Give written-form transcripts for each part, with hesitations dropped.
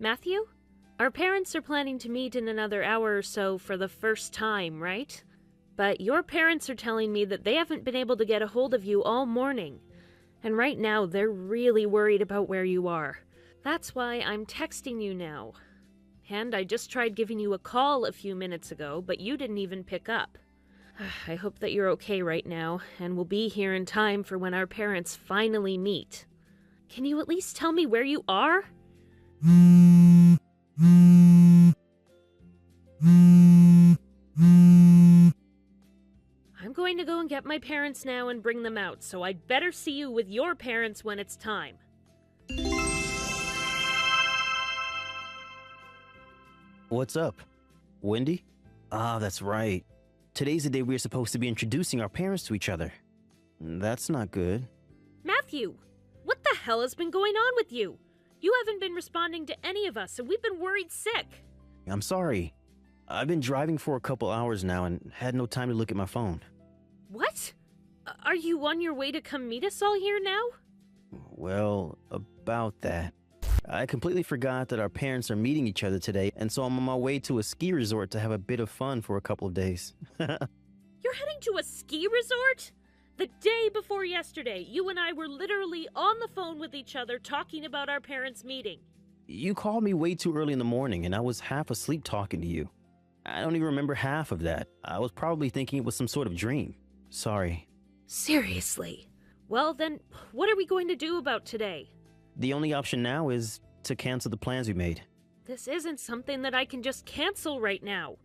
Matthew? Our parents are planning to meet in another hour or so for the first time, right? But your parents are telling me that they haven't been able to get a hold of you all morning. And right now, they're really worried about where you are. That's why I'm texting you now. And I just tried giving you a call a few minutes ago, but you didn't even pick up. I hope that you're okay right now, and will be here in time for when our parents finally meet. Can you at least tell me where you are? I'm going to go and get my parents now and bring them out, so I'd better see you with your parents when it's time. What's up? Wendy? Ah, that's right. Today's the day we're supposed to be introducing our parents to each other. That's not good. Matthew, what the hell has been going on with you? You haven't been responding to any of us, and we've been worried sick. I'm sorry. I've been driving for a couple hours now and had no time to look at my phone. What? Are you on your way to come meet us all here now? Well, about that. I completely forgot that our parents are meeting each other today, and so I'm on my way to a ski resort to have a bit of fun for a couple of days. You're heading to a ski resort? The day before yesterday, you and I were literally on the phone with each other talking about our parents' meeting. You called me way too early in the morning, and I was half asleep talking to you. I don't even remember half of that. I was probably thinking it was some sort of dream. Sorry. Seriously? Well then, what are we going to do about today? The only option now is to cancel the plans we made. This isn't something that I can just cancel right now.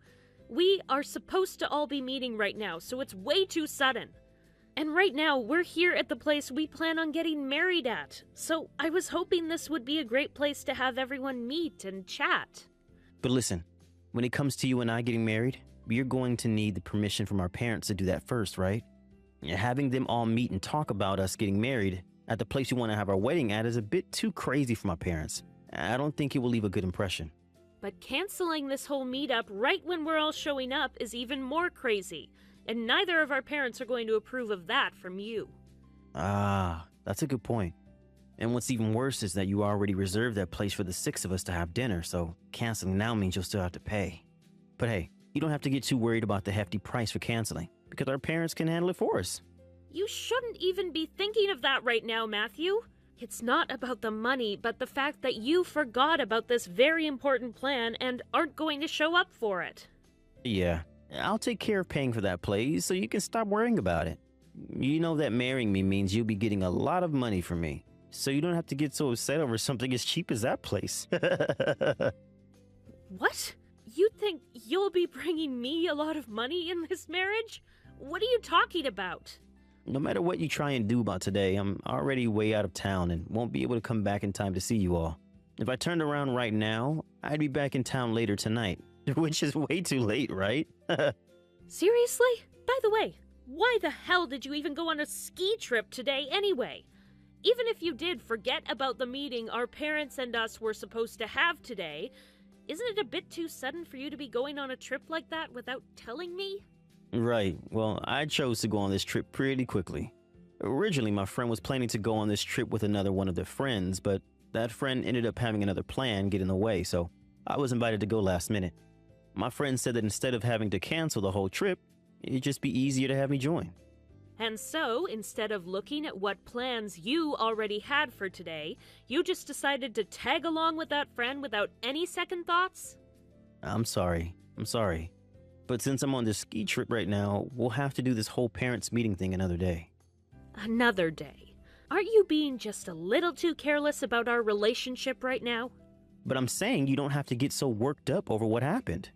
We are supposed to all be meeting right now, so it's way too sudden. And right now, we're here at the place we plan on getting married at, so I was hoping this would be a great place to have everyone meet and chat. But listen, when it comes to you and I getting married, you're going to need the permission from our parents to do that first, right? Having them all meet and talk about us getting married at the place we want to have our wedding at is a bit too crazy for my parents. I don't think it will leave a good impression. But canceling this whole meetup right when we're all showing up is even more crazy, and neither of our parents are going to approve of that from you. Ah, that's a good point. And what's even worse is that you already reserved that place for the 6 of us to have dinner, so canceling now means you'll still have to pay. But hey, you don't have to get too worried about the hefty price for canceling, because our parents can handle it for us. You shouldn't even be thinking of that right now, Matthew. It's not about the money, but the fact that you forgot about this very important plan and aren't going to show up for it. Yeah, I'll take care of paying for that place so you can stop worrying about it. You know that marrying me means you'll be getting a lot of money from me, so you don't have to get so upset over something as cheap as that place. What? You think you'll be bringing me a lot of money in this marriage? What are you talking about? No matter what you try and do about today, I'm already way out of town and won't be able to come back in time to see you all. If I turned around right now, I'd be back in town later tonight, which is way too late, right? Seriously? By the way, why the hell did you even go on a ski trip today anyway? Even if you did forget about the meeting our parents and us were supposed to have today, isn't it a bit too sudden for you to be going on a trip like that without telling me? Right. Well, I chose to go on this trip pretty quickly. Originally, my friend was planning to go on this trip with another one of their friends, but that friend ended up having another plan get in the way, so I was invited to go last minute. My friend said that instead of having to cancel the whole trip, it'd just be easier to have me join. And so, instead of looking at what plans you already had for today, you just decided to tag along with that friend without any second thoughts? I'm sorry. But since I'm on this ski trip right now, we'll have to do this whole parents' meeting thing another day. Another day? Aren't you being just a little too careless about our relationship right now? But I'm saying you don't have to get so worked up over what happened.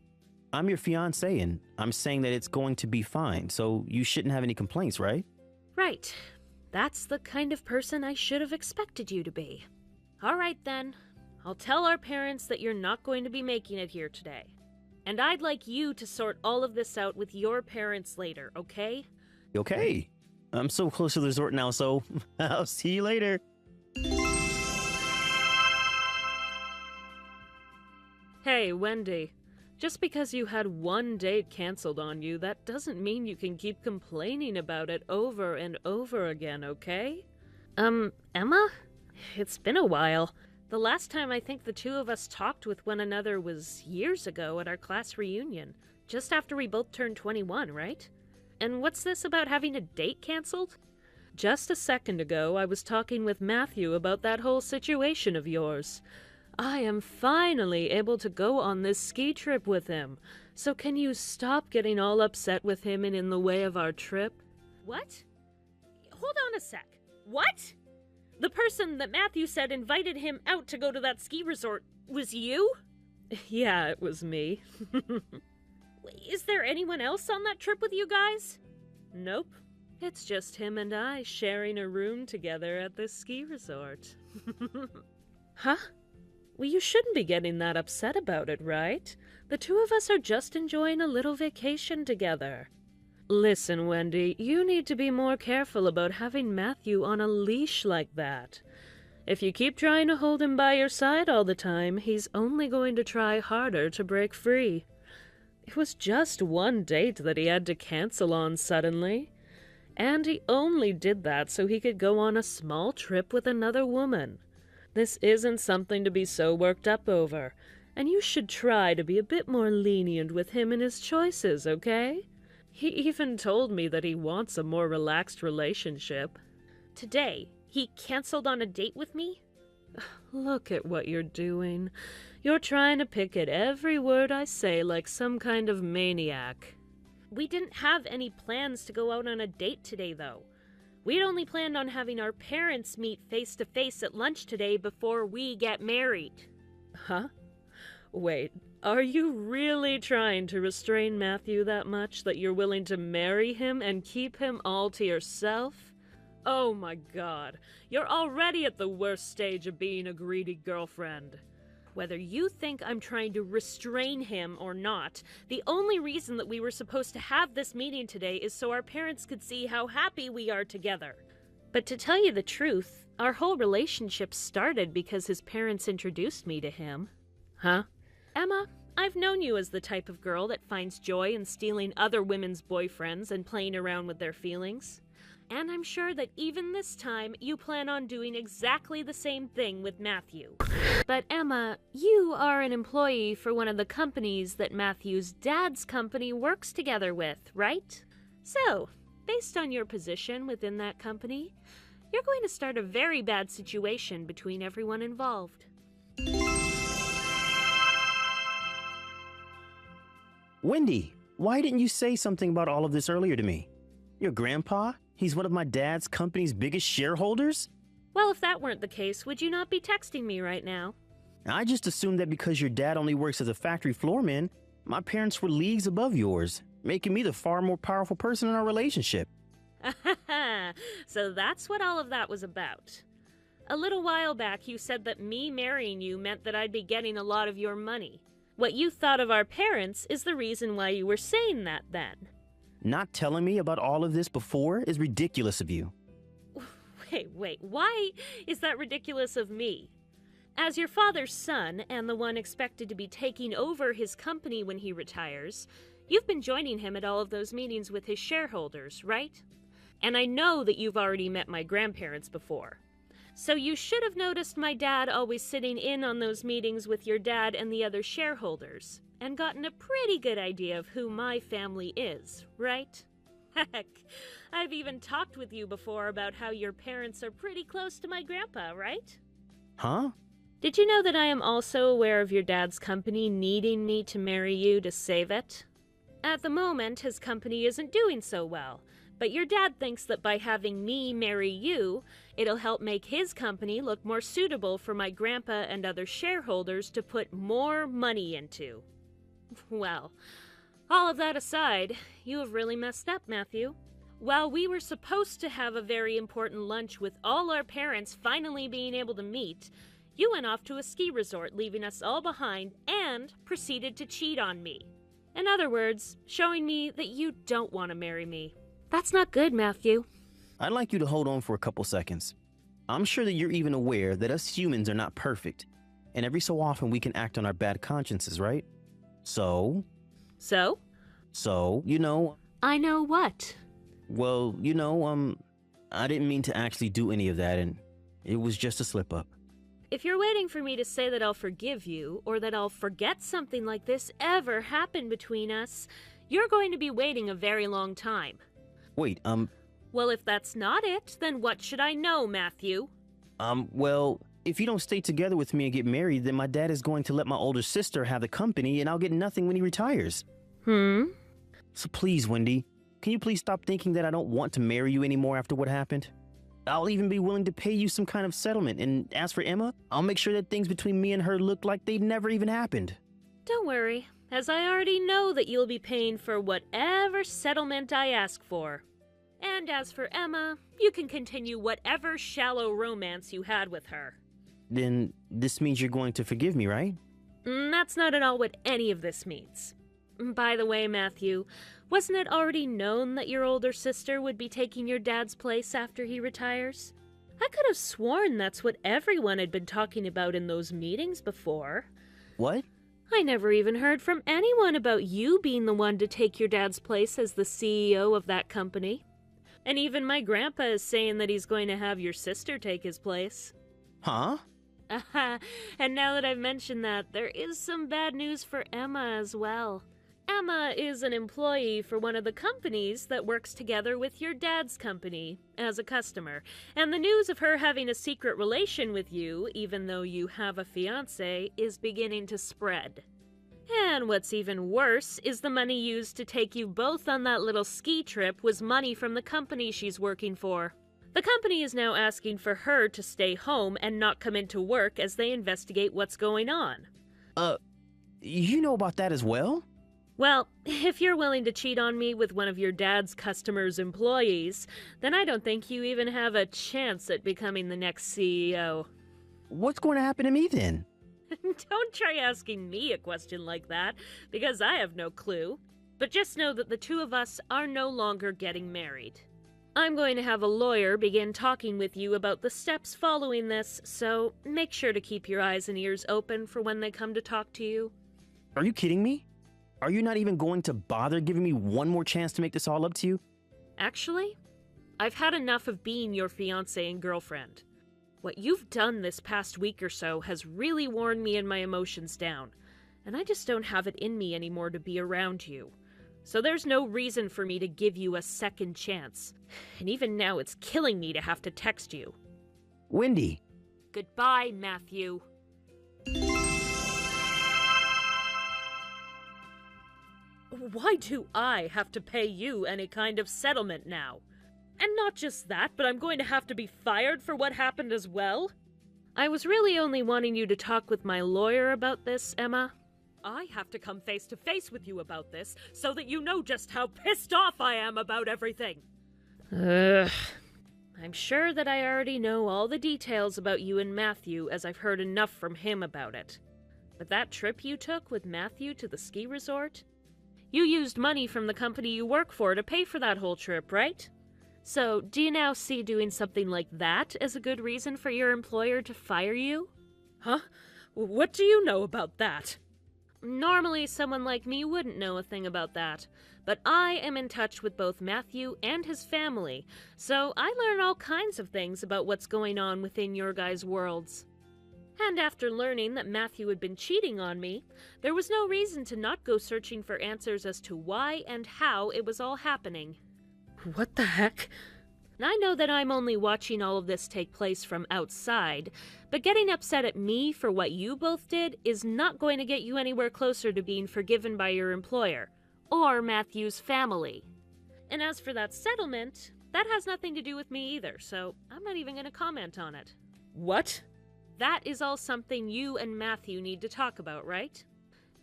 I'm your fiance, and I'm saying that it's going to be fine, so you shouldn't have any complaints, right? Right. That's the kind of person I should have expected you to be. All right, then. I'll tell our parents that you're not going to be making it here today. And I'd like you to sort all of this out with your parents later, okay? Okay. I'm so close to the resort now, so I'll see you later. Hey, Wendy. Just because you had one date canceled on you, that doesn't mean you can keep complaining about it over and over again, okay? Emma? It's been a while. The last time I think the two of us talked with one another was years ago at our class reunion, just after we both turned 21, right? And what's this about having a date canceled? Just a second ago, I was talking with Matthew about that whole situation of yours. I am finally able to go on this ski trip with him, so can you stop getting all upset with him and in the way of our trip? What? Hold on a sec. What? The person that Matthew said invited him out to go to that ski resort was you? Yeah, it was me. Is there anyone else on that trip with you guys? Nope. It's just him and I sharing a room together at this ski resort. Huh? Well, you shouldn't be getting that upset about it, right? The two of us are just enjoying a little vacation together. Listen, Wendy, you need to be more careful about having Matthew on a leash like that. If you keep trying to hold him by your side all the time, he's only going to try harder to break free. It was just one date that he had to cancel on suddenly. And he only did that so he could go on a small trip with another woman. This isn't something to be so worked up over, and you should try to be a bit more lenient with him and his choices, okay? He even told me that he wants a more relaxed relationship. Today, he canceled on a date with me? Look at what you're doing. You're trying to pick at every word I say like some kind of maniac. We didn't have any plans to go out on a date today, though. We'd only planned on having our parents meet face-to-face at lunch today before we get married. Huh? Wait, are you really trying to restrain Matthew that much that you're willing to marry him and keep him all to yourself? Oh my God, you're already at the worst stage of being a greedy girlfriend. Whether you think I'm trying to restrain him or not, the only reason that we were supposed to have this meeting today is so our parents could see how happy we are together. But to tell you the truth, our whole relationship started because his parents introduced me to him. Huh? Emma, I've known you as the type of girl that finds joy in stealing other women's boyfriends and playing around with their feelings. And I'm sure that even this time, you plan on doing exactly the same thing with Matthew. But Emma, you are an employee for one of the companies that Matthew's dad's company works together with, right? So, based on your position within that company, you're going to start a very bad situation between everyone involved. Wendy, why didn't you say something about all of this earlier to me? Your grandpa? He's one of my dad's company's biggest shareholders? Well, if that weren't the case, would you not be texting me right now? I just assumed that because your dad only works as a factory floorman, my parents were leagues above yours, making me the far more powerful person in our relationship. So that's what all of that was about. A little while back, you said that me marrying you meant that I'd be getting a lot of your money. What you thought of our parents is the reason why you were saying that then. Not telling me about all of this before is ridiculous of you. Wait, why is that ridiculous of me? As your father's son, and the one expected to be taking over his company when he retires, you've been joining him at all of those meetings with his shareholders, right? And I know that you've already met my grandparents before. So you should have noticed my dad always sitting in on those meetings with your dad and the other shareholders, and gotten a pretty good idea of who my family is, right? Heck, I've even talked with you before about how your parents are pretty close to my grandpa, right? Huh? Did you know that I am also aware of your dad's company needing me to marry you to save it? At the moment, his company isn't doing so well, but your dad thinks that by having me marry you, it'll help make his company look more suitable for my grandpa and other shareholders to put more money into. Well, all of that aside, you have really messed up, Matthew. While we were supposed to have a very important lunch with all our parents finally being able to meet, you went off to a ski resort, leaving us all behind, and proceeded to cheat on me. In other words, showing me that you don't want to marry me. That's not good, Matthew. I'd like you to hold on for a couple seconds. I'm sure that you're even aware that us humans are not perfect, and every so often we can act on our bad consciences, right? So, I know what? Well, I didn't mean to actually do any of that, and it was just a slip-up. if you're waiting for me to say that I'll forgive you, or that I'll forget something like this ever happened between us, you're going to be waiting a very long time. Wait, Well, if that's not it, then what should I know, Matthew? well, if you don't stay together with me and get married, then my dad is going to let my older sister have the company and I'll get nothing when he retires. So please, Wendy, can you please stop thinking that I don't want to marry you anymore after what happened? I'll even be willing to pay you some kind of settlement, and as for Emma, I'll make sure that things between me and her look like they've never even happened. Don't worry, as I already know that you'll be paying for whatever settlement I ask for. And as for Emma, you can continue whatever shallow romance you had with her. Then this means you're going to forgive me, right? That's not at all what any of this means. By the way, Matthew, wasn't it already known that your older sister would be taking your dad's place after he retires? I could have sworn that's what everyone had been talking about in those meetings before. What? I never even heard from anyone about you being the one to take your dad's place as the CEO of that company. And even my grandpa is saying that he's going to have your sister take his place. Huh? And now that I've mentioned that, there is some bad news for Emma as well. Emma is an employee for one of the companies that works together with your dad's company as a customer, and the news of her having a secret relation with you, even though you have a fiance, is beginning to spread. And what's even worse is the money used to take you both on that little ski trip was money from the company she's working for. The company is now asking for her to stay home and not come into work as they investigate what's going on. You know about that as well? Well, if you're willing to cheat on me with one of your dad's customers' employees, then I don't think you even have a chance at becoming the next CEO. What's going to happen to me then? Don't try asking me a question like that, because I have no clue. But just know that the two of us are no longer getting married. I'm going to have a lawyer begin talking with you about the steps following this, so make sure to keep your eyes and ears open for when they come to talk to you. Are you kidding me? Are you not even going to bother giving me one more chance to make this all up to you? Actually, I've had enough of being your fiancé and girlfriend. What you've done this past week or so has really worn me and my emotions down, and I just don't have it in me anymore to be around you. So there's no reason for me to give you a second chance. And even now it's killing me to have to text you. Wendy! Goodbye, Matthew. Why do I have to pay you any kind of settlement now? And not just that, but I'm going to have to be fired for what happened as well? I was really only wanting you to talk with my lawyer about this, Emma. I have to come face to face with you about this so that you know just how pissed off I am about everything. I'm sure that I already know all the details about you and Matthew as I've heard enough from him about it. But that trip you took with Matthew to the ski resort? You used money from the company you work for to pay for that whole trip, right? So, do you now see doing something like that as a good reason for your employer to fire you? Huh? What do you know about that? Normally, someone like me wouldn't know a thing about that, but I am in touch with both Matthew and his family, so I learn all kinds of things about what's going on within your guys' worlds. And after learning that Matthew had been cheating on me, there was no reason to not go searching for answers as to why and how it was all happening. What the heck? I know that I'm only watching all of this take place from outside, but getting upset at me for what you both did is not going to get you anywhere closer to being forgiven by your employer, or Matthew's family. And as for that settlement, that has nothing to do with me either, so I'm not even going to comment on it. What? That is all something you and Matthew need to talk about, right?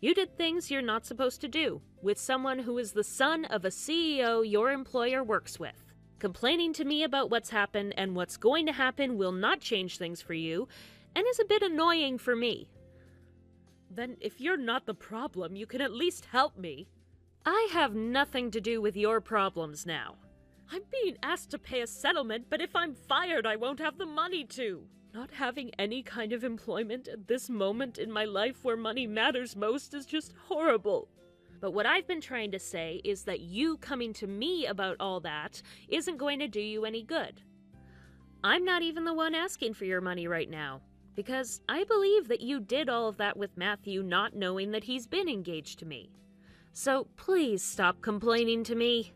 You did things you're not supposed to do, with someone who is the son of a CEO your employer works with. Complaining to me about what's happened and what's going to happen will not change things for you, and is a bit annoying for me. Then if you're not the problem, you can at least help me. I have nothing to do with your problems now. I'm being asked to pay a settlement, but if I'm fired, I won't have the money to. Not having any kind of employment at this moment in my life where money matters most is just horrible. But what I've been trying to say is that you coming to me about all that isn't going to do you any good. I'm not even the one asking for your money right now. because I believe that you did all of that with Matthew not knowing that he's been engaged to me. So please stop complaining to me.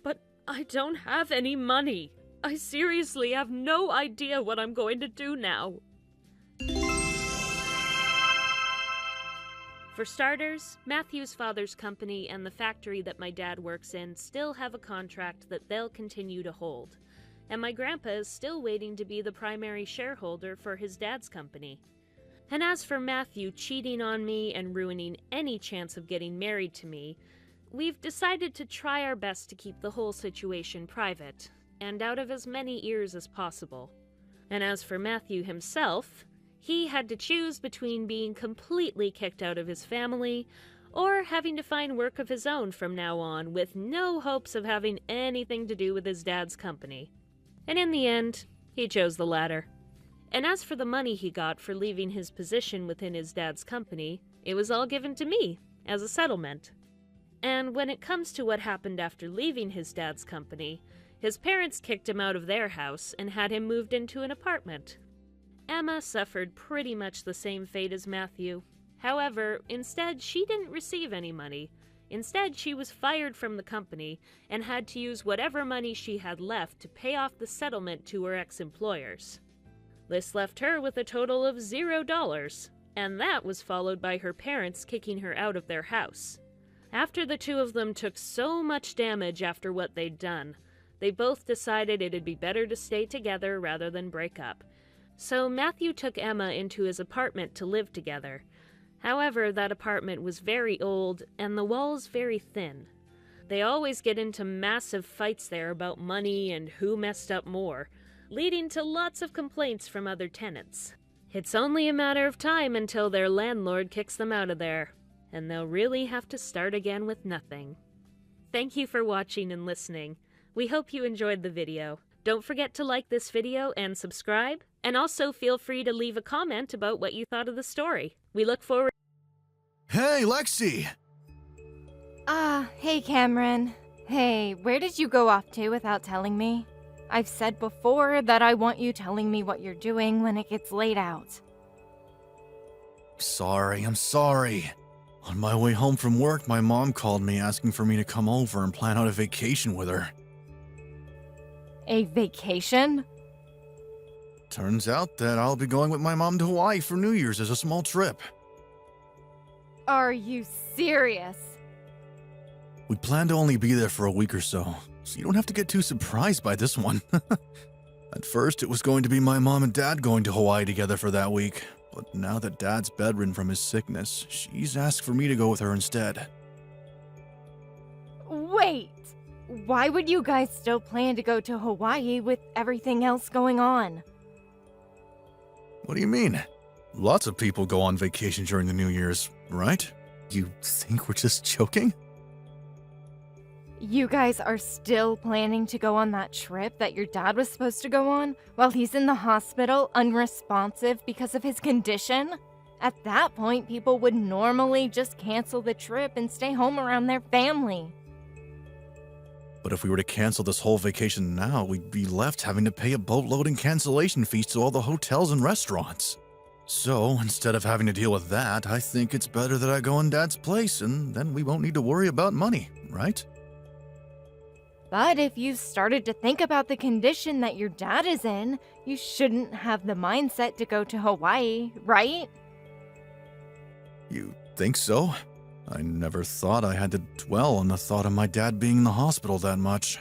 But I don't have any money. I seriously have no idea what I'm going to do now. For starters, Matthew's father's company and the factory that my dad works in still have a contract that they'll continue to hold, and my grandpa is still waiting to be the primary shareholder for his dad's company. And as for Matthew cheating on me and ruining any chance of getting married to me, we've decided to try our best to keep the whole situation private, and out of as many ears as possible. And as for Matthew himself, he had to choose between being completely kicked out of his family or having to find work of his own from now on with no hopes of having anything to do with his dad's company. And in the end, he chose the latter. And as for the money he got for leaving his position within his dad's company, it was all given to me as a settlement. And when it comes to what happened after leaving his dad's company, his parents kicked him out of their house and had him moved into an apartment. Emma suffered pretty much the same fate as Matthew. However, instead, she didn't receive any money. Instead, she was fired from the company and had to use whatever money she had left to pay off the settlement to her ex-employers. This left her with a total of $0, and that was followed by her parents kicking her out of their house. After the two of them took so much damage after what they'd done, they both decided it'd be better to stay together rather than break up. So Matthew took Emma into his apartment to live together. However, that apartment was very old and the walls very thin. They always get into massive fights there about money and who messed up more, leading to lots of complaints from other tenants. It's only a matter of time until their landlord kicks them out of there, and they'll really have to start again with nothing. Thank you for watching and listening. We hope you enjoyed the video. Don't forget to like this video and subscribe, and also feel free to leave a comment about what you thought of the story. We look forward. Hey, Lexi! Hey Cameron. Hey, where did you go off to without telling me? I've said before that I want you telling me what you're doing when it gets late out. I'm sorry. On my way home from work, my mom called me asking for me to come over and plan out a vacation with her. A vacation? Turns out that I'll be going with my mom to Hawaii for New Year's as a small trip. Are you serious? We plan to only be there for a week or so you don't have to get too surprised by this one. At first, it was going to be my mom and dad going to Hawaii together for that week, but now that dad's bedridden from his sickness, she's asked for me to go with her instead. Wait! Why would you guys still plan to go to Hawaii with everything else going on? What do you mean? Lots of people go on vacation during the New Year's, right? You think we're just joking? You guys are still planning to go on that trip that your dad was supposed to go on while he's in the hospital, unresponsive because of his condition? At that point, people would normally just cancel the trip and stay home around their family. But if we were to cancel this whole vacation now, we'd be left having to pay a boatload in cancellation fees to all the hotels and restaurants. So, instead of having to deal with that, I think it's better that I go in Dad's place, and then we won't need to worry about money, right? But if you've started to think about the condition that your dad is in, you shouldn't have the mindset to go to Hawaii, right? You think so? I never thought I had to dwell on the thought of my dad being in the hospital that much.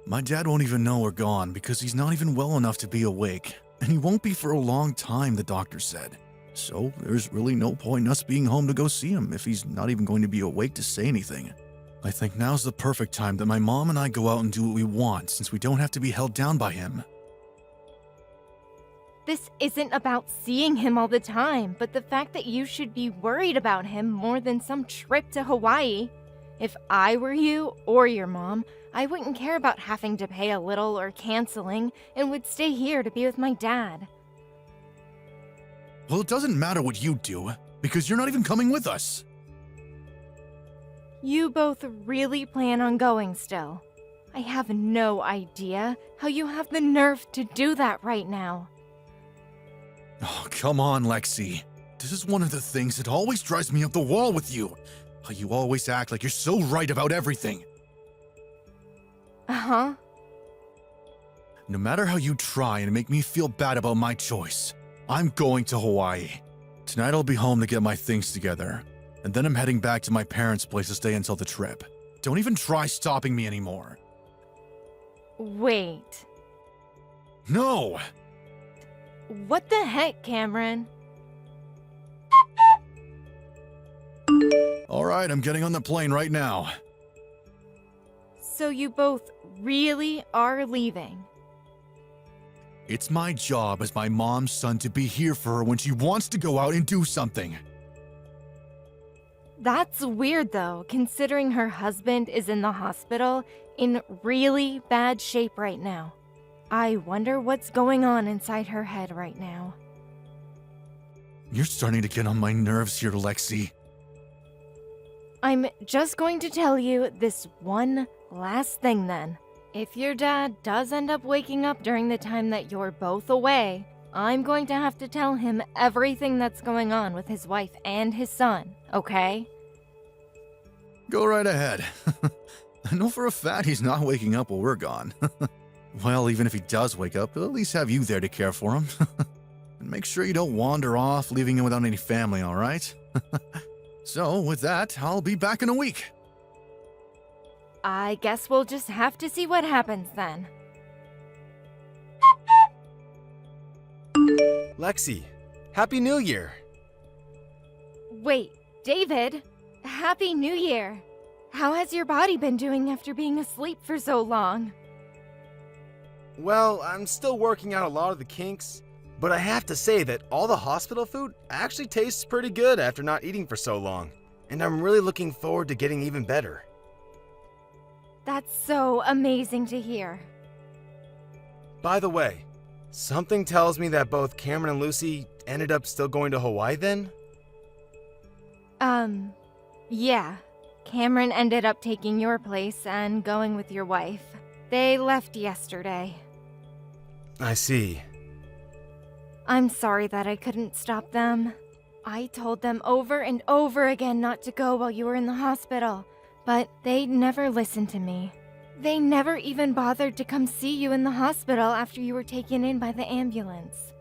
My dad won't even know we're gone because he's not even well enough to be awake, and he won't be for a long time, the doctor said. So there's really no point in us being home to go see him if he's not even going to be awake to say anything. I think now's the perfect time that my mom and I go out and do what we want since we don't have to be held down by him. This isn't about seeing him all the time, but the fact that you should be worried about him more than some trip to Hawaii. If I were you or your mom, I wouldn't care about having to pay a little or canceling and would stay here to be with my dad. Well, it doesn't matter what you do, because you're not even coming with us. You both really plan on going still. I have no idea how you have the nerve to do that right now. Oh, come on, Lexi. This is one of the things that always drives me up the wall with you. How you always act like you're so right about everything. Uh-huh. No matter how you try and make me feel bad about my choice, I'm going to Hawaii. Tonight I'll be home to get my things together, and then I'm heading back to my parents' place to stay until the trip. Don't even try stopping me anymore. Wait. No! What the heck, Cameron? All right, I'm getting on the plane right now. So you both really are leaving? It's my job as my mom's son to be here for her when she wants to go out and do something. That's weird though, considering her husband is in the hospital in really bad shape right now. I wonder what's going on inside her head right now. You're starting to get on my nerves here, Lexi. I'm just going to tell you this one last thing then. If your dad does end up waking up during the time that you're both away, I'm going to have to tell him everything that's going on with his wife and his son, okay? Go right ahead. I know for a fact he's not waking up while we're gone. Well, even if he does wake up, he'll at least have you there to care for him. And make sure you don't wander off, leaving him without any family, all right? So, with that, I'll be back in a week. I guess we'll just have to see what happens then. Lexi, Happy New Year! Wait, David, Happy New Year! How has your body been doing after being asleep for so long? Well, I'm still working out a lot of the kinks, but I have to say that all the hospital food actually tastes pretty good after not eating for so long, and I'm really looking forward to getting even better. That's so amazing to hear. By the way, something tells me that both Cameron and Lucy ended up still going to Hawaii then? Yeah. Cameron ended up taking your place and going with your wife. They left yesterday. I see. I'm sorry that I couldn't stop them. I told them over and over again not to go while you were in the hospital, but they never listened to me. They never even bothered to come see you in the hospital after you were taken in by the ambulance.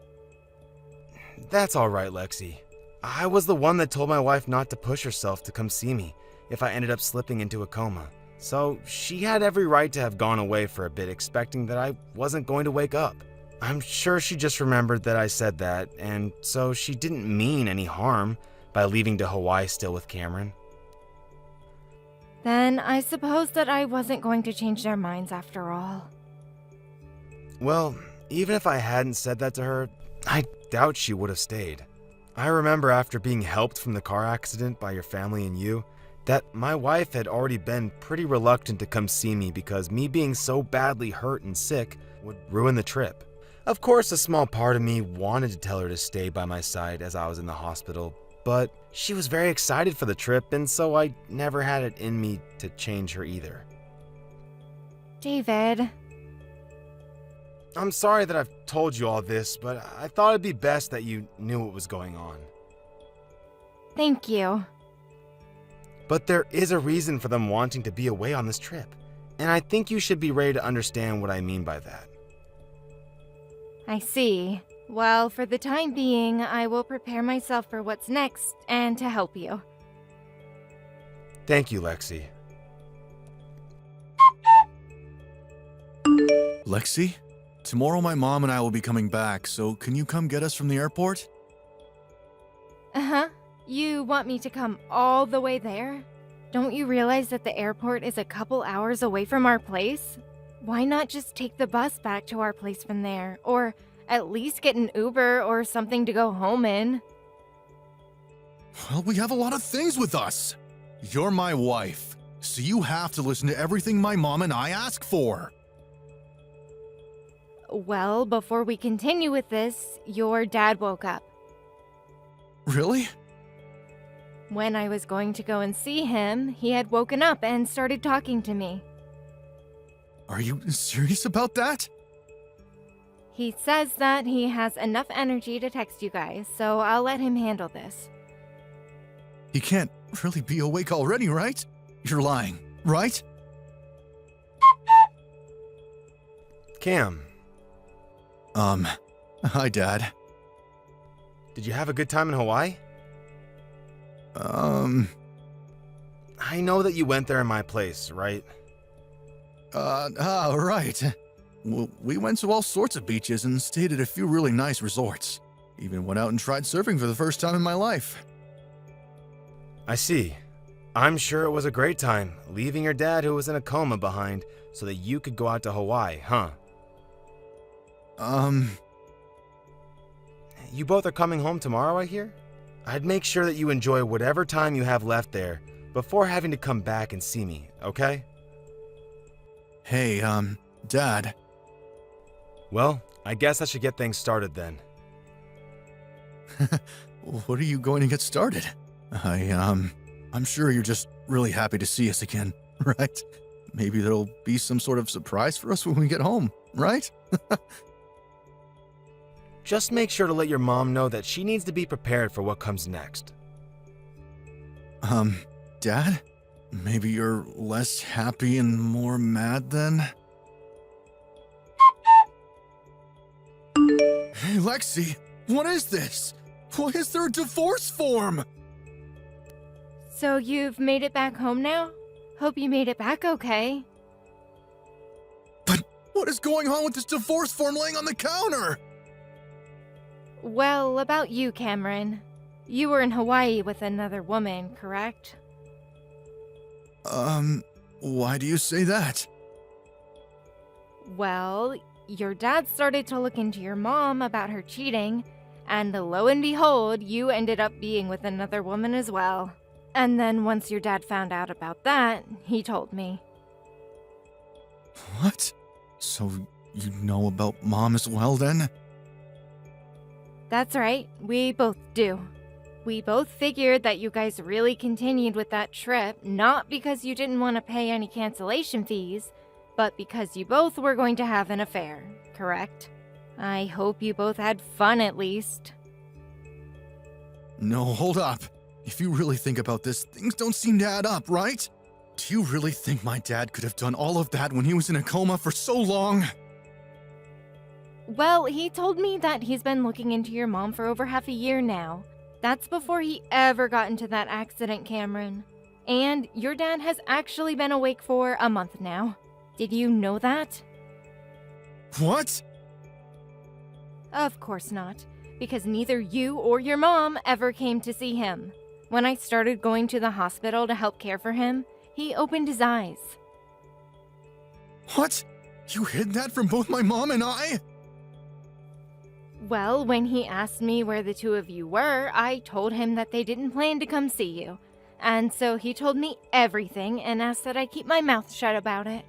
That's alright, Lexi. I was the one that told my wife not to push herself to come see me if I ended up slipping into a coma. So she had every right to have gone away for a bit expecting that I wasn't going to wake up. I'm sure she just remembered that I said that, and so she didn't mean any harm by leaving to Hawaii still with Cameron. Then I suppose that I wasn't going to change their minds after all. Well, even if I hadn't said that to her, I doubt she would have stayed. I remember after being helped from the car accident by your family and you, that my wife had already been pretty reluctant to come see me because me being so badly hurt and sick would ruin the trip. Of course, a small part of me wanted to tell her to stay by my side as I was in the hospital, but she was very excited for the trip, and so I never had it in me to change her either. David. I'm sorry that I've told you all this, but I thought it'd be best that you knew what was going on. Thank you. But there is a reason for them wanting to be away on this trip, and I think you should be ready to understand what I mean by that. I see. Well, for the time being, I will prepare myself for what's next and to help you. Thank you, Lexi. Lexi? Tomorrow my mom and I will be coming back, so can you come get us from the airport? Uh-huh. You want me to come all the way there? Don't you realize that the airport is a couple hours away from our place? Why not just take the bus back to our place from there? Or at least get an Uber or something to go home in? Well, we have a lot of things with us. You're my wife, so you have to listen to everything my mom and I ask for. Well, before we continue with this, your dad woke up. Really? When I was going to go and see him, he had woken up and started talking to me. Are you serious about that? He says that he has enough energy to text you guys, so I'll let him handle this. He can't really be awake already, right? You're lying, right? Cam, Hi, Dad. did you have a good time in Hawaii? I know that you went there in my place, right? Right. We went to all sorts of beaches and stayed at a few really nice resorts. Even went out and tried surfing for the first time in my life. I see. I'm sure it was a great time, leaving your dad who was in a coma behind so that you could go out to Hawaii, huh? You both are coming home tomorrow, I hear? I'd make sure that you enjoy whatever time you have left there before having to come back and see me, okay? Hey, Dad. Well, I guess I should get things started then. What are you going to get started? I'm sure you're just really happy to see us again, right? Maybe there'll be some sort of surprise for us when we get home, right? Just make sure to let your mom know that she needs to be prepared for what comes next. Dad? Maybe you're less happy and more mad then? Hey, Lexi, what is this? Why is there a divorce form? So you've made it back home now? Hope you made it back okay. But what is going on with this divorce form laying on the counter? Well, about you, Cameron. You were in Hawaii with another woman, correct? Why do you say that? Well, your dad started to look into your mom about her cheating, and lo and behold, you ended up being with another woman as well. And then once your dad found out about that, he told me. What? So you know about Mom as well then? That's right, we both do. We both figured that you guys really continued with that trip, not because you didn't want to pay any cancellation fees, but because you both were going to have an affair, correct? I hope you both had fun at least. No, hold up. If you really think about this, things don't seem to add up, right? Do you really think my dad could have done all of that when he was in a coma for so long? Well, he told me that he's been looking into your mom for over half a year now. That's before he ever got into that accident, Cameron. And your dad has actually been awake for a month now. Did you know that? What? Of course not, because neither you or your mom ever came to see him. When I started going to the hospital to help care for him, he opened his eyes. What? You hid that from both my mom and I? Well, when he asked me where the two of you were, I told him that they didn't plan to come see you. And so he told me everything and asked that I keep my mouth shut about it.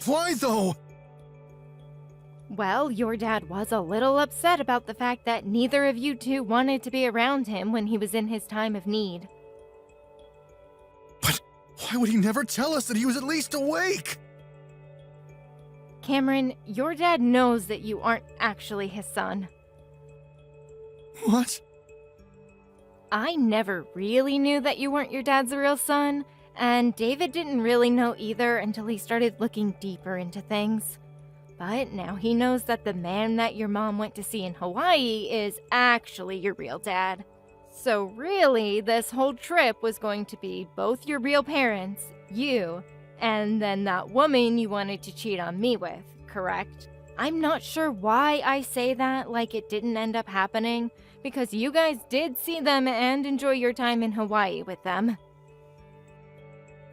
Why though? Well, your dad was a little upset about the fact that neither of you two wanted to be around him when he was in his time of need. But why would he never tell us that he was at least awake? Cameron, your dad knows that you aren't actually his son. What? I never really knew that you weren't your dad's real son, and David didn't really know either until he started looking deeper into things. But now he knows that the man that your mom went to see in Hawaii is actually your real dad. So really, this whole trip was going to be both your real parents, you, and then that woman you wanted to cheat on me with, correct? I'm not sure why I say that like it didn't end up happening, because you guys did see them and enjoy your time in Hawaii with them.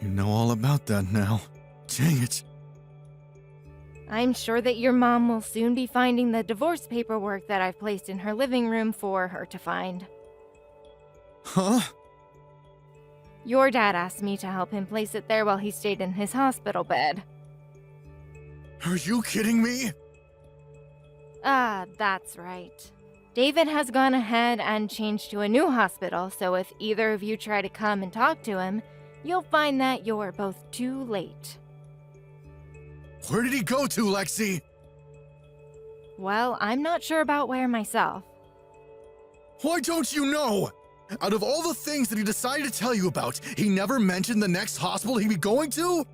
You know all about that now. Dang it. I'm sure that your mom will soon be finding the divorce paperwork that I've placed in her living room for her to find. Huh? Your dad asked me to help him place it there while he stayed in his hospital bed. Are you kidding me? That's right. David has gone ahead and changed to a new hospital, so if either of you try to come and talk to him, you'll find that you're both too late. Where did he go to, Lexi? Well, I'm not sure about where myself. Why don't you know? Out of all the things that he decided to tell you about, he never mentioned the next hospital he'd be going to?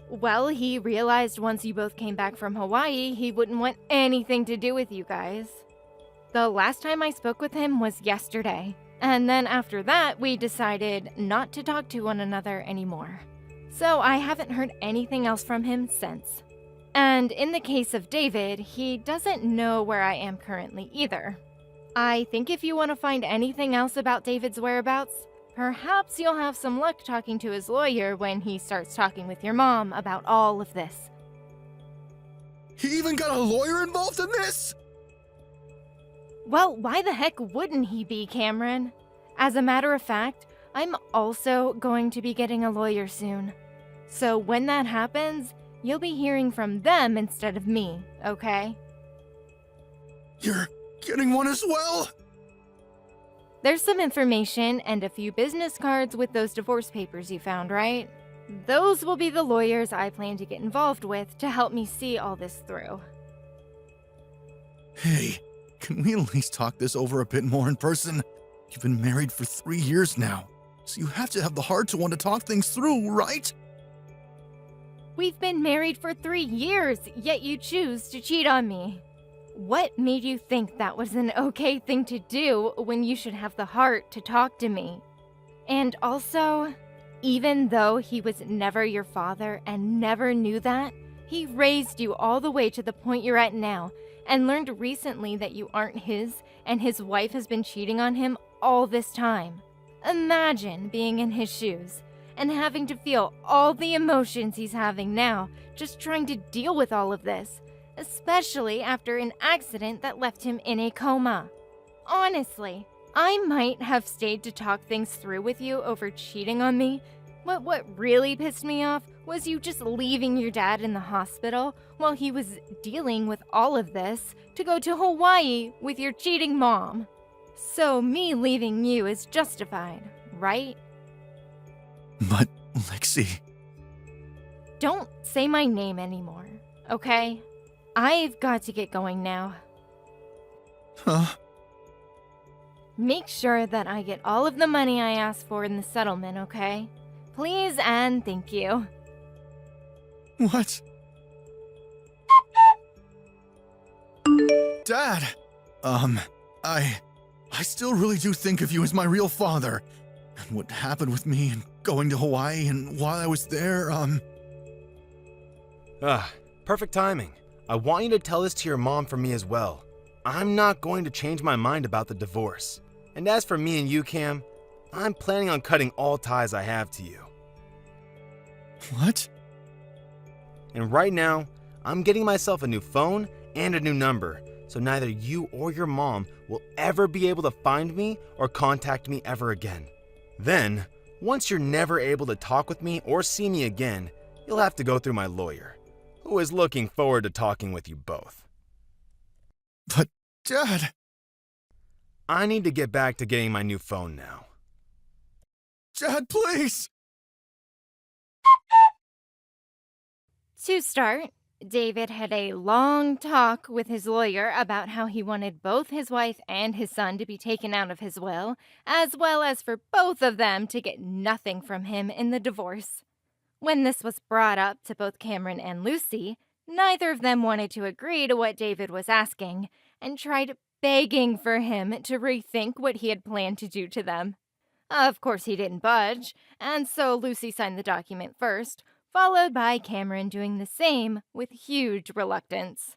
Well, he realized once you both came back from Hawaii, he wouldn't want anything to do with you guys. The last time I spoke with him was yesterday, and then after that, we decided not to talk to one another anymore. So I haven't heard anything else from him since. And in the case of David, he doesn't know where I am currently either. I think if you want to find anything else about David's whereabouts, perhaps you'll have some luck talking to his lawyer when he starts talking with your mom about all of this. He even got a lawyer involved in this? Well, why the heck wouldn't he be, Cameron? As a matter of fact, I'm also going to be getting a lawyer soon. So when that happens, you'll be hearing from them instead of me, okay? You're getting one as well? There's some information and a few business cards with those divorce papers you found, right? Those will be the lawyers I plan to get involved with to help me see all this through. Hey, can we at least talk this over a bit more in person? You've been married for 3 years now, so you have to have the heart to want to talk things through, right? We've been married for 3 years, yet you choose to cheat on me. What made you think that was an okay thing to do when you should have the heart to talk to me? And also, even though he was never your father and never knew that, he raised you all the way to the point you're at now and learned recently that you aren't his and his wife has been cheating on him all this time. Imagine being in his shoes and having to feel all the emotions he's having now just trying to deal with all of this. Especially after an accident that left him in a coma. Honestly, I might have stayed to talk things through with you over cheating on me, but what really pissed me off was you just leaving your dad in the hospital while he was dealing with all of this to go to Hawaii with your cheating mom. So me leaving you is justified, right? But, Lexi... Don't say my name anymore, okay? I've got to get going now. Huh? Make sure that I get all of the money I asked for in the settlement, okay? Please and thank you. What? Dad! I still really do think of you as my real father. And what happened with me and going to Hawaii and while I was there, Perfect timing. I want you to tell this to your mom for me as well. I'm not going to change my mind about the divorce. And as for me and you, Cam, I'm planning on cutting all ties I have to you. What? And right now, I'm getting myself a new phone and a new number, so neither you or your mom will ever be able to find me or contact me ever again. Then, once you're never able to talk with me or see me again, you'll have to go through my lawyer, who is looking forward to talking with you both. But, Dad... I need to get back to getting my new phone now. Dad, please! To start, David had a long talk with his lawyer about how he wanted both his wife and his son to be taken out of his will, as well as for both of them to get nothing from him in the divorce. When this was brought up to both Cameron and Lucy, neither of them wanted to agree to what David was asking and tried begging for him to rethink what he had planned to do to them. Of course, he didn't budge, and so Lucy signed the document first, followed by Cameron doing the same with huge reluctance.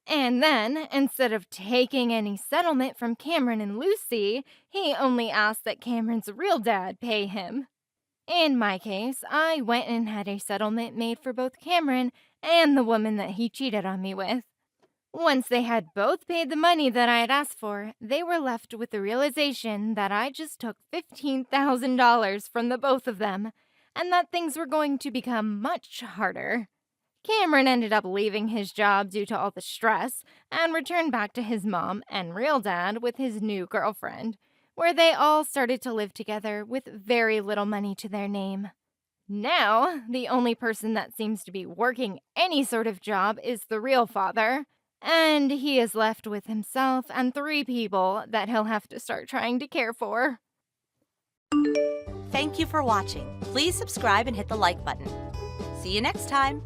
And then, instead of taking any settlement from Cameron and Lucy, he only asked that Cameron's real dad pay him. In my case, I went and had a settlement made for both Cameron and the woman that he cheated on me with. Once they had both paid the money that I had asked for, they were left with the realization that I just took $15,000 from the both of them, and that things were going to become much harder. Cameron ended up leaving his job due to all the stress and returned back to his mom and real dad with his new girlfriend, where they all started to live together with very little money to their name. Now, the only person that seems to be working any sort of job is the real father, and he is left with himself and 3 people that he'll have to start trying to care for. Thank you for watching. Please subscribe and hit the like button. See you next time.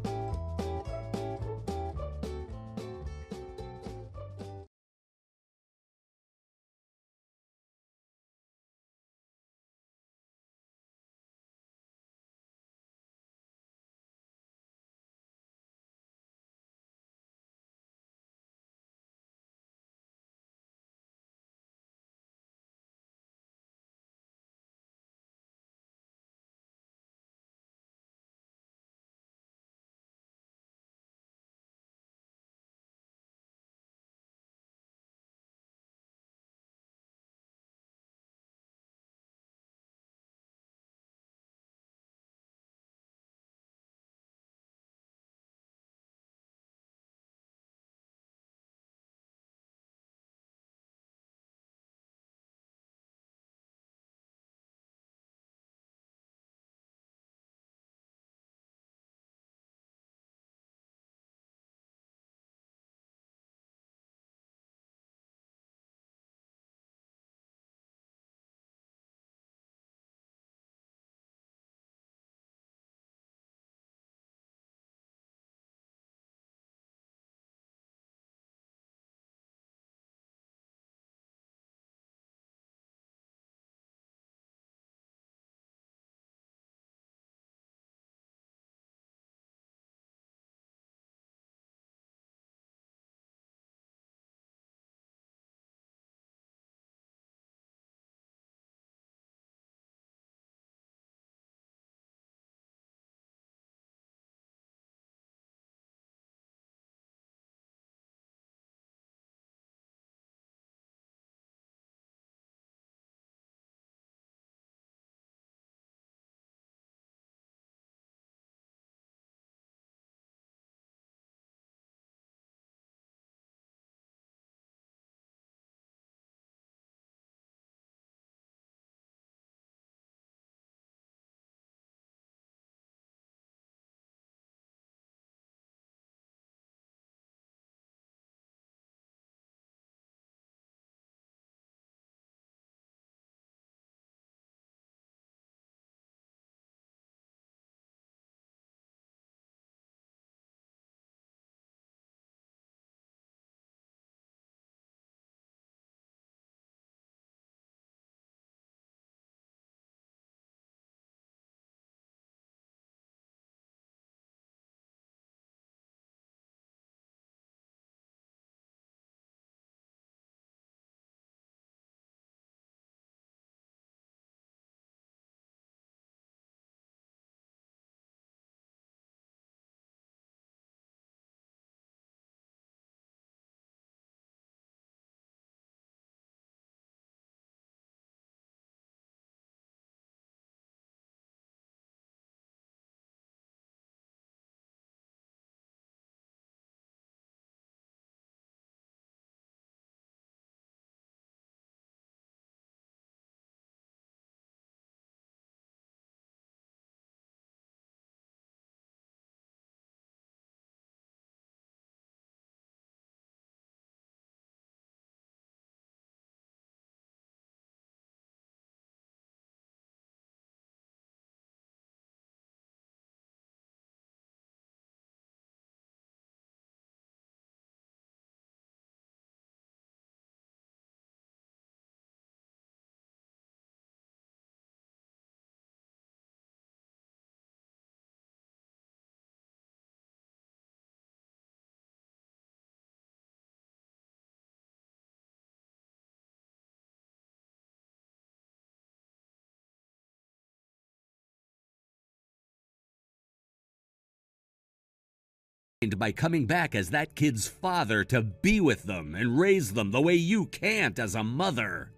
By coming back as that kid's father to be with them and raise them the way you can't as a mother.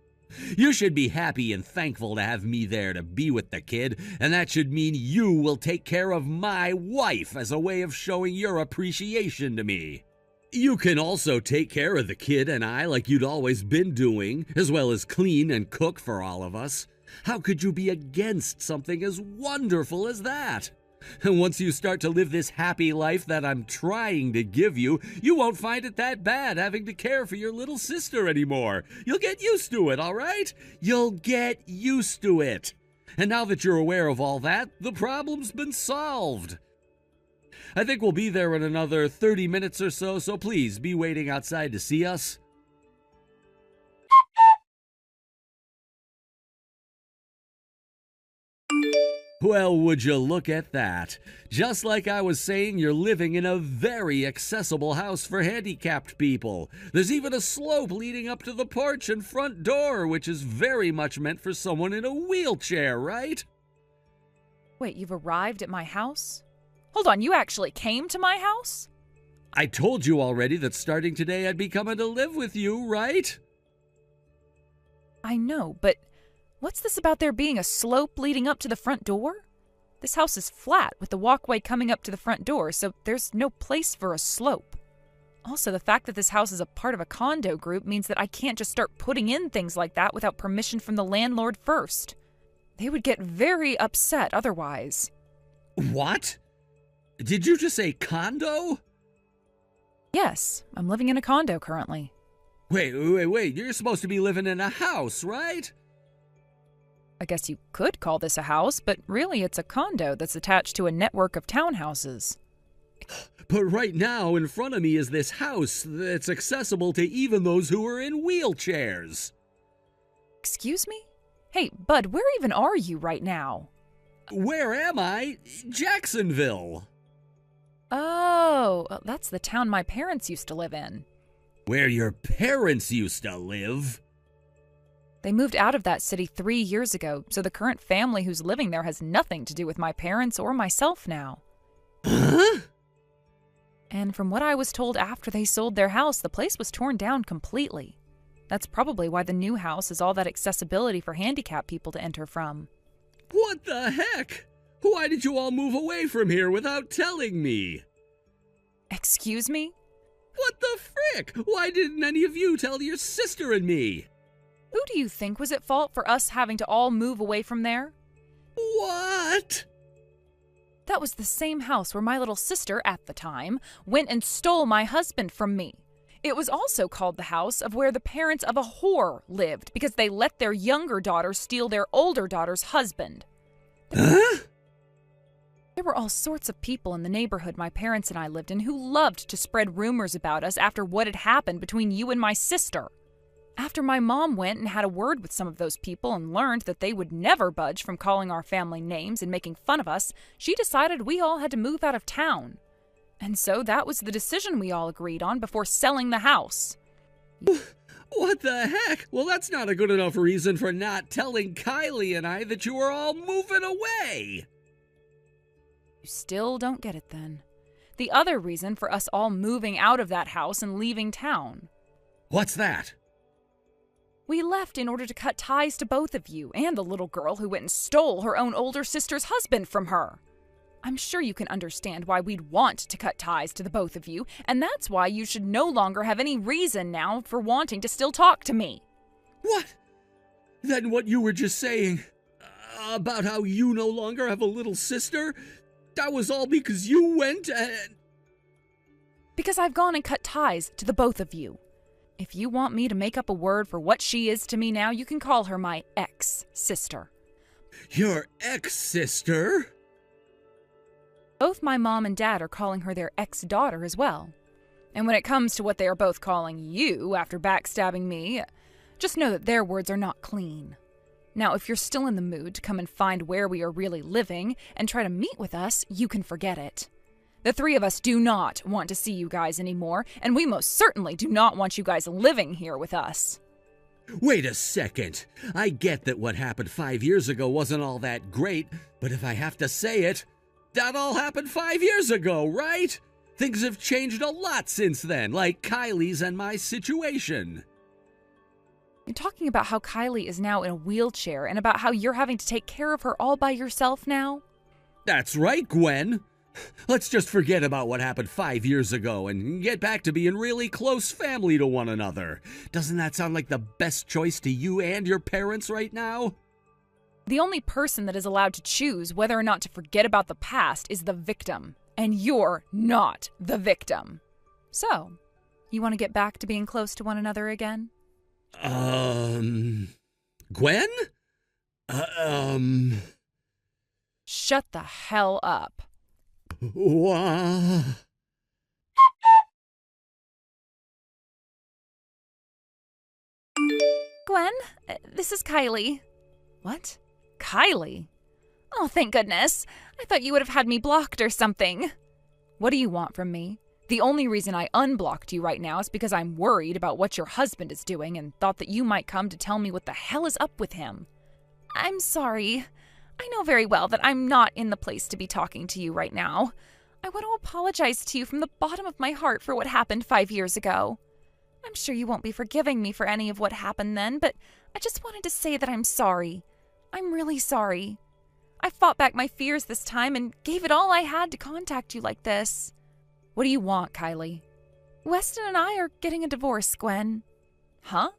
You should be happy and thankful to have me there to be with the kid, and that should mean you will take care of my wife as a way of showing your appreciation to me. You can also take care of the kid and I like you'd always been doing, as well as clean and cook for all of us. How could you be against something as wonderful as that? And once you start to live this happy life that I'm trying to give you, you won't find it that bad having to care for your little sister anymore. You'll get used to it, all right? You'll get used to it. And now that you're aware of all that, the problem's been solved. I think we'll be there in another 30 minutes or so, so please be waiting outside to see us. Well, would you look at that? Just like I was saying, you're living in a very accessible house for handicapped people. There's even a slope leading up to the porch and front door, which is very much meant for someone in a wheelchair, right? Wait, you've arrived at my house? Hold on, you actually came to my house? I told you already that starting today I'd be coming to live with you, right? I know, but what's this about there being a slope leading up to the front door? This house is flat with the walkway coming up to the front door, so there's no place for a slope. Also, the fact that this house is a part of a condo group means that I can't just start putting in things like that without permission from the landlord first. They would get very upset otherwise. What? Did you just say condo? Yes, I'm living in a condo currently. Wait, you're supposed to be living in a house, right? I guess you could call this a house, but really it's a condo that's attached to a network of townhouses. But right now, in front of me is this house that's accessible to even those who are in wheelchairs. Excuse me? Hey, Bud, where even are you right now? Where am I? Jacksonville. Oh, that's the town my parents used to live in. Where your parents used to live? They moved out of that city 3 years ago, so the current family who's living there has nothing to do with my parents or myself now. Huh? And from what I was told after they sold their house, the place was torn down completely. That's probably why the new house has all that accessibility for handicapped people to enter from. What the heck? Why did you all move away from here without telling me? Excuse me? What the frick? Why didn't any of you tell your sister and me? Who do you think was at fault for us having to all move away from there? What? That was the same house where my little sister, at the time, went and stole my husband from me. It was also called the house of where the parents of a whore lived because they let their younger daughter steal their older daughter's husband. Huh? There were all sorts of people in the neighborhood my parents and I lived in who loved to spread rumors about us after what had happened between you and my sister. After my mom went and had a word with some of those people and learned that they would never budge from calling our family names and making fun of us, she decided we all had to move out of town. And so that was the decision we all agreed on before selling the house. What the heck? Well, that's not a good enough reason for not telling Kylie and I that you were all moving away. You still don't get it then. The other reason for us all moving out of that house and leaving town. What's that? We left in order to cut ties to both of you and the little girl who went and stole her own older sister's husband from her. I'm sure you can understand why we'd want to cut ties to the both of you, and that's why you should no longer have any reason now for wanting to still talk to me. What? Then what you were just saying about how you no longer have a little sister, that was all because you went and... Because I've gone and cut ties to the both of you. If you want me to make up a word for what she is to me now, you can call her my ex-sister. Your ex-sister? Both my mom and dad are calling her their ex-daughter as well. And when it comes to what they are both calling you after backstabbing me, just know that their words are not clean. Now, if you're still in the mood to come and find where we are really living and try to meet with us, you can forget it. The three of us do not want to see you guys anymore, and we most certainly do not want you guys living here with us. Wait a second. I get that what happened 5 years ago wasn't all that great, but if I have to say it, that all happened 5 years ago, right? Things have changed a lot since then, like Kylie's and my situation. You're talking about how Kylie is now in a wheelchair and about how you're having to take care of her all by yourself now? That's right, Gwen. Let's just forget about what happened 5 years ago and get back to being really close family to one another. Doesn't that sound like the best choice to you and your parents right now? The only person that is allowed to choose whether or not to forget about the past is the victim, and you're not the victim. So, you want to get back to being close to one another again? Gwen? Shut the hell up. Wha- Gwen, this is Kylie. What? Kylie? Oh, thank goodness. I thought you would have had me blocked or something. What do you want from me? The only reason I unblocked you right now is because I'm worried about what your husband is doing and thought that you might come to tell me what the hell is up with him. I'm sorry. I know very well that I'm not in the place to be talking to you right now. I want to apologize to you from the bottom of my heart for what happened 5 years ago. I'm sure you won't be forgiving me for any of what happened then, but I just wanted to say that I'm sorry. I'm really sorry. I fought back my fears this time and gave it all I had to contact you like this. What do you want, Kylie? Weston and I are getting a divorce, Gwen. Huh?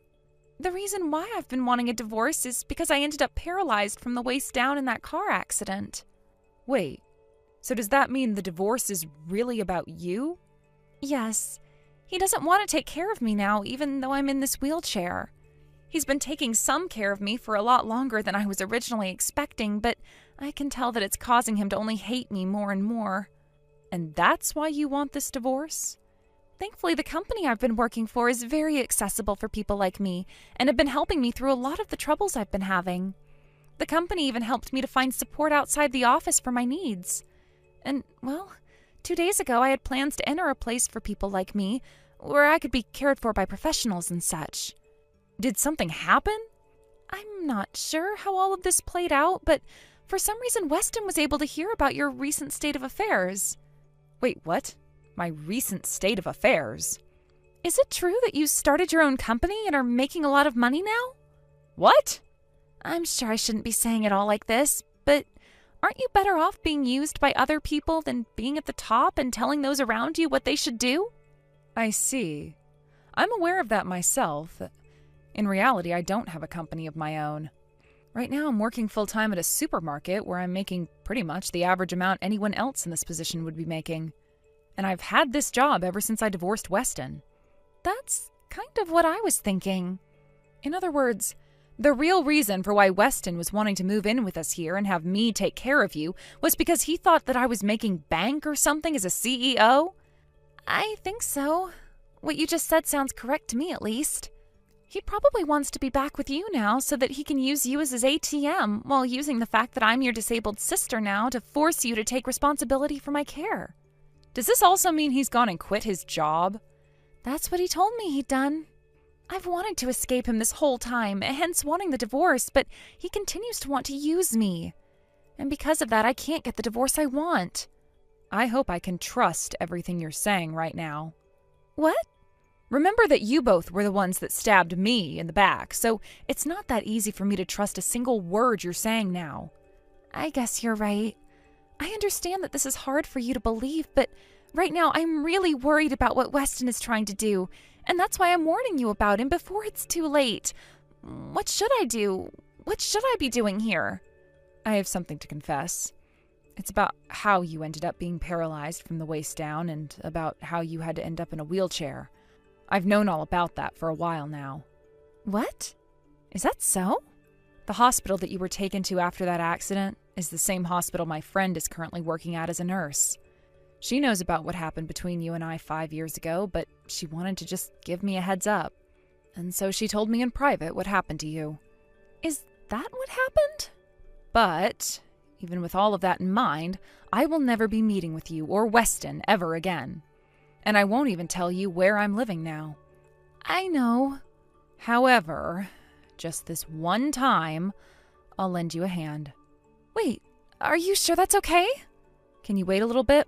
The reason why I've been wanting a divorce is because I ended up paralyzed from the waist down in that car accident. Wait, so does that mean the divorce is really about you? Yes. He doesn't want to take care of me now, even though I'm in this wheelchair. He's been taking some care of me for a lot longer than I was originally expecting, but I can tell that it's causing him to only hate me more and more. And that's why you want this divorce? Thankfully, the company I've been working for is very accessible for people like me and have been helping me through a lot of the troubles I've been having. The company even helped me to find support outside the office for my needs. And, well, 2 days ago I had plans to enter a place for people like me where I could be cared for by professionals and such. Did something happen? I'm not sure how all of this played out, but for some reason Weston was able to hear about your recent state of affairs. Wait, what? My recent state of affairs? Is it true that you started your own company and are making a lot of money now? What? I'm sure I shouldn't be saying it all like this, but aren't you better off being used by other people than being at the top and telling those around you what they should do? I see. I'm aware of that myself. In reality, I don't have a company of my own. Right now, I'm working full-time at a supermarket where I'm making pretty much the average amount anyone else in this position would be making. And I've had this job ever since I divorced Weston. That's kind of what I was thinking. In other words, the real reason for why Weston was wanting to move in with us here and have me take care of you was because he thought that I was making bank or something as a CEO? I think so. What you just said sounds correct to me, at least. He probably wants to be back with you now so that he can use you as his ATM while using the fact that I'm your disabled sister now to force you to take responsibility for my care. Does this also mean he's gone and quit his job? That's what he told me he'd done. I've wanted to escape him this whole time, hence wanting the divorce, but he continues to want to use me. And because of that, I can't get the divorce I want. I hope I can trust everything you're saying right now. What? Remember that you both were the ones that stabbed me in the back, so it's not that easy for me to trust a single word you're saying now. I guess you're right. I understand that this is hard for you to believe, but right now I'm really worried about what Weston is trying to do, and that's why I'm warning you about him before it's too late. What should I do? What should I be doing here? I have something to confess. It's about how you ended up being paralyzed from the waist down and about how you had to end up in a wheelchair. I've known all about that for a while now. What? Is that so? The hospital that you were taken to after that accident is the same hospital my friend is currently working at as a nurse. She knows about what happened between you and I 5 years ago, but she wanted to just give me a heads up. And so she told me in private what happened to you. Is that what happened? But, even with all of that in mind, I will never be meeting with you or Weston ever again. And I won't even tell you where I'm living now. I know. However, just this one time, I'll lend you a hand. Wait, are you sure that's okay? Can you wait a little bit?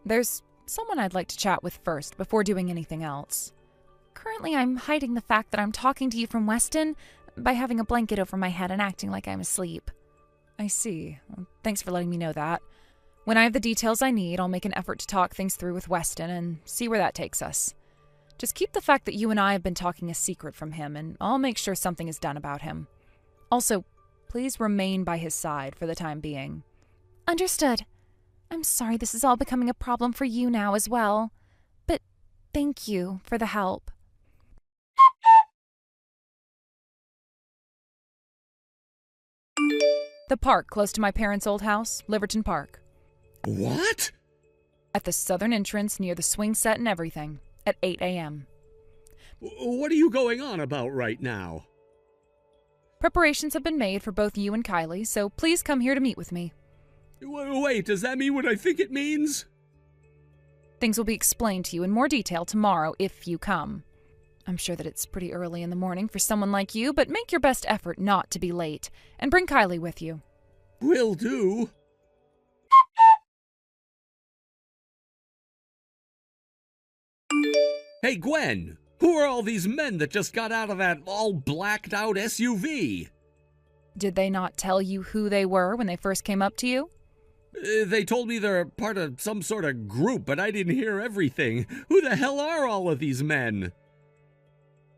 There's someone I'd like to chat with first before doing anything else. Currently, I'm hiding the fact that I'm talking to you from Weston by having a blanket over my head and acting like I'm asleep. I see. Well, thanks for letting me know that. When I have the details I need, I'll make an effort to talk things through with Weston and see where that takes us. Just keep the fact that you and I have been talking a secret from him, and I'll make sure something is done about him. Also, please remain by his side for the time being. Understood. I'm sorry this is all becoming a problem for you now as well. But thank you for the help. The park close to my parents' old house, Liverton Park. What? At the southern entrance near the swing set and everything, at 8 a.m. What are you going on about right now? Preparations have been made for both you and Kylie, so please come here to meet with me. Wait, does that mean what I think it means? Things will be explained to you in more detail tomorrow if you come. I'm sure that it's pretty early in the morning for someone like you, but make your best effort not to be late, and bring Kylie with you. Will do. Hey, Gwen, who are all these men that just got out of that all blacked out SUV? Did they not tell you who they were when they first came up to you? They told me they're part of some sort of group, but I didn't hear everything. Who the hell are all of these men?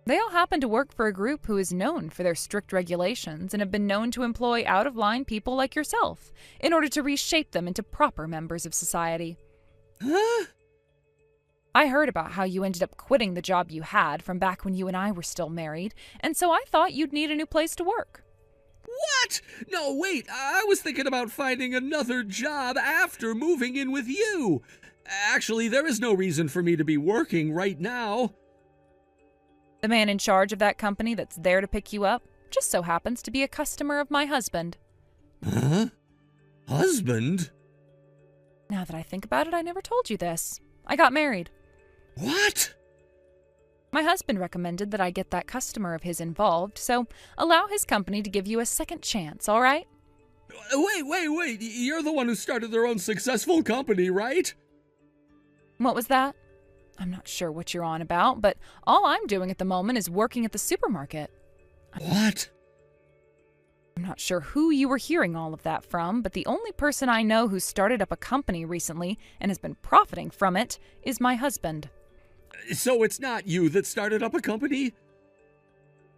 They all happen to work for a group who is known for their strict regulations and have been known to employ out-of-line people like yourself in order to reshape them into proper members of society. Huh? I heard about how you ended up quitting the job you had from back when you and I were still married, and so I thought you'd need a new place to work. What? No, wait, I was thinking about finding another job after moving in with you. Actually, there is no reason for me to be working right now. The man in charge of that company that's there to pick you up just so happens to be a customer of my husband. Huh? Husband? Now that I think about it, I never told you this. I got married. What? My husband recommended that I get that customer of his involved, so allow his company to give you a second chance, all right? Wait. You're the one who started their own successful company, right? What was that? I'm not sure what you're on about, but all I'm doing at the moment is working at the supermarket. What? I'm not sure who you were hearing all of that from, but the only person I know who started up a company recently and has been profiting from it is my husband. So it's not you that started up a company?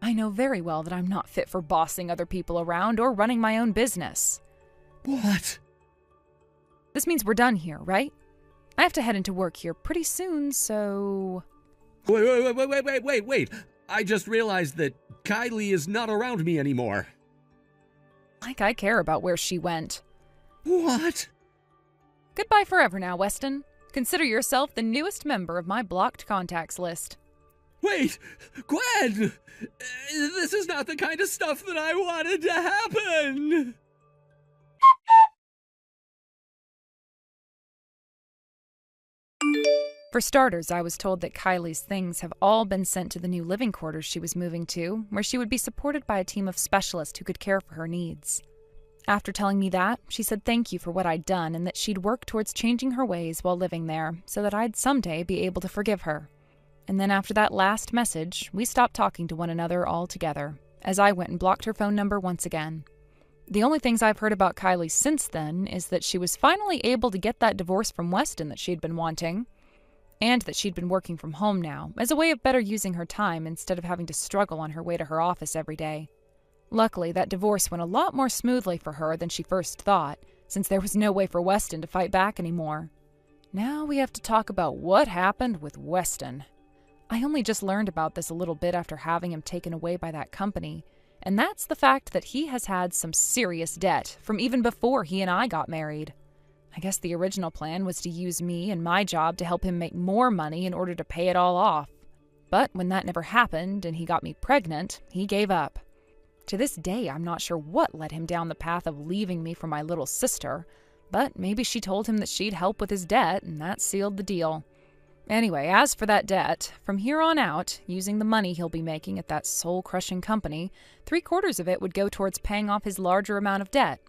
I know very well that I'm not fit for bossing other people around or running my own business. What? This means we're done here, right? I have to head into work here pretty soon, so... Wait. I just realized that Kylie is not around me anymore. Like I care about where she went. What? Goodbye forever now, Weston. Consider yourself the newest member of my blocked contacts list. Wait, Gwen! This is not the kind of stuff that I wanted to happen! For starters, I was told that Kylie's things have all been sent to the new living quarters she was moving to, where she would be supported by a team of specialists who could care for her needs. After telling me that, she said thank you for what I'd done and that she'd work towards changing her ways while living there so that I'd someday be able to forgive her. And then after that last message, we stopped talking to one another altogether, as I went and blocked her phone number once again. The only things I've heard about Kylie since then is that she was finally able to get that divorce from Weston that she'd been wanting, and that she'd been working from home now, as a way of better using her time instead of having to struggle on her way to her office every day. Luckily, that divorce went a lot more smoothly for her than she first thought, since there was no way for Weston to fight back anymore. Now we have to talk about what happened with Weston. I only just learned about this a little bit after having him taken away by that company, and that's the fact that he has had some serious debt from even before he and I got married. I guess the original plan was to use me and my job to help him make more money in order to pay it all off. But when that never happened and he got me pregnant, he gave up. To this day, I'm not sure what led him down the path of leaving me for my little sister, but maybe she told him that she'd help with his debt, and that sealed the deal. Anyway, as for that debt, from here on out, using the money he'll be making at that soul-crushing company, 3/4 of it would go towards paying off his larger amount of debt.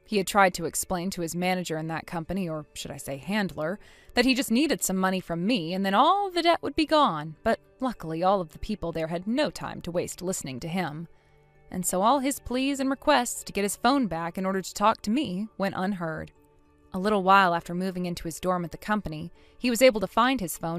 He had tried to explain to his manager in that company, or should I say handler, that he just needed some money from me and then all the debt would be gone, but luckily all of the people there had no time to waste listening to him. And so all his pleas and requests to get his phone back in order to talk to me went unheard. A little while after moving into his dorm at the company, he was able to find his phone